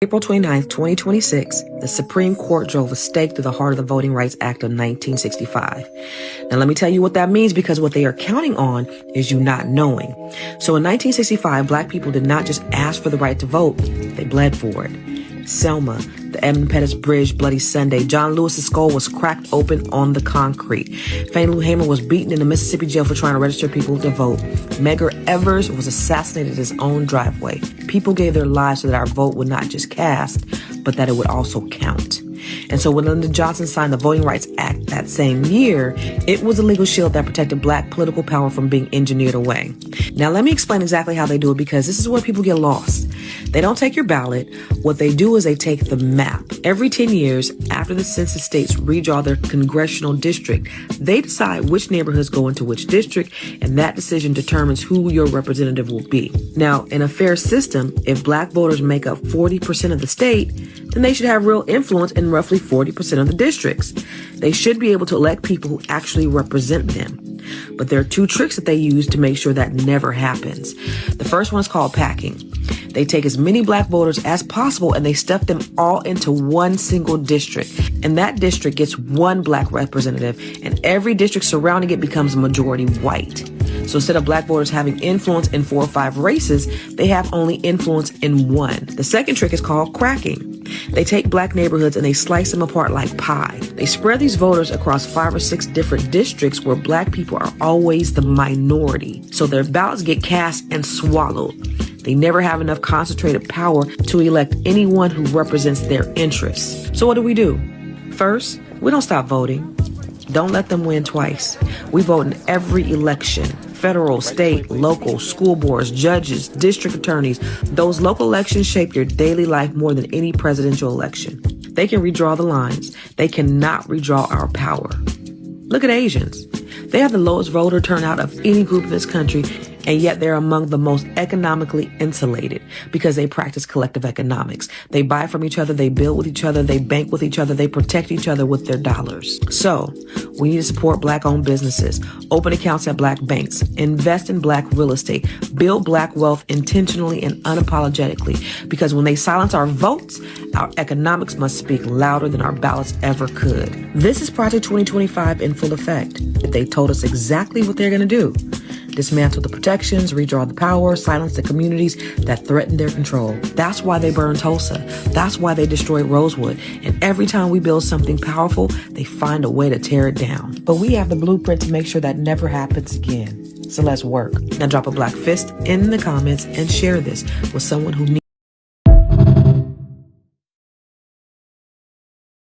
April 29th, 2026, the Supreme Court drove a stake through the heart of the Voting Rights Act of 1965. Now, let me tell you what that means, because what they are counting on is you not knowing. So in 1965, Black people did not just ask for the right to vote, they bled for it. Selma, the Edmund Pettus Bridge, Bloody Sunday, John Lewis's skull was cracked open on the concrete. Fannie Lou Hamer was beaten in a Mississippi jail for trying to register people to vote. Medgar Evers was assassinated in his own driveway. People gave their lives so that our vote would not just cast, but that it would also count. And so when Lyndon Johnson signed the Voting Rights Act that same year, it was a legal shield that protected Black political power from being engineered away. Now, let me explain exactly how they do it, because this is where people get lost. They don't take your ballot. What they do is they take the map. Every 10 years, after the census states redraw their congressional district, they decide which neighborhoods go into which district, and that decision determines who your representative will be. Now, in a fair system, if Black voters make up 40% of the state, then they should have real influence in roughly 40% of the districts. They should be able to elect people who actually represent them. But there are two tricks that they use to make sure that never happens. The first one is called packing. They take as many Black voters as possible and they stuff them all into one single district. And that district gets one Black representative, and every district surrounding it becomes majority white. So instead of Black voters having influence in 4 or 5 races, they have only influence in one. The second trick is called cracking. They take Black neighborhoods and they slice them apart like pie. They spread these voters across 5 or 6 different districts where Black people are always the minority. So their ballots get cast and swallowed. They never have enough concentrated power to elect anyone who represents their interests. So what do? First, we don't stop voting. Don't let them win twice. We vote in every election. Federal, state, local, school boards, judges, district attorneys. Those local elections shape your daily life more than any presidential election. They can redraw the lines. They cannot redraw our power. Look at Asians. They have the lowest voter turnout of any group in this country, and yet they're among the most economically insulated because they practice collective economics. They buy from each other, they build with each other, they bank with each other, they protect each other with their dollars. So we need to support Black-owned businesses, open accounts at Black banks, invest in Black real estate, build Black wealth intentionally and unapologetically, because when they silence our votes, our economics must speak louder than our ballots ever could. This is Project 2025 in full effect. They told us exactly what they're going to do. Dismantle the protections, redraw the power, silence the communities that threaten their control. That's why they burned Tulsa. That's why they destroyed Rosewood. And every time we build something powerful, they find a way to tear it down. But we have the blueprint to make sure that never happens again. So let's work. Now drop a Black fist in the comments and share this with someone who needs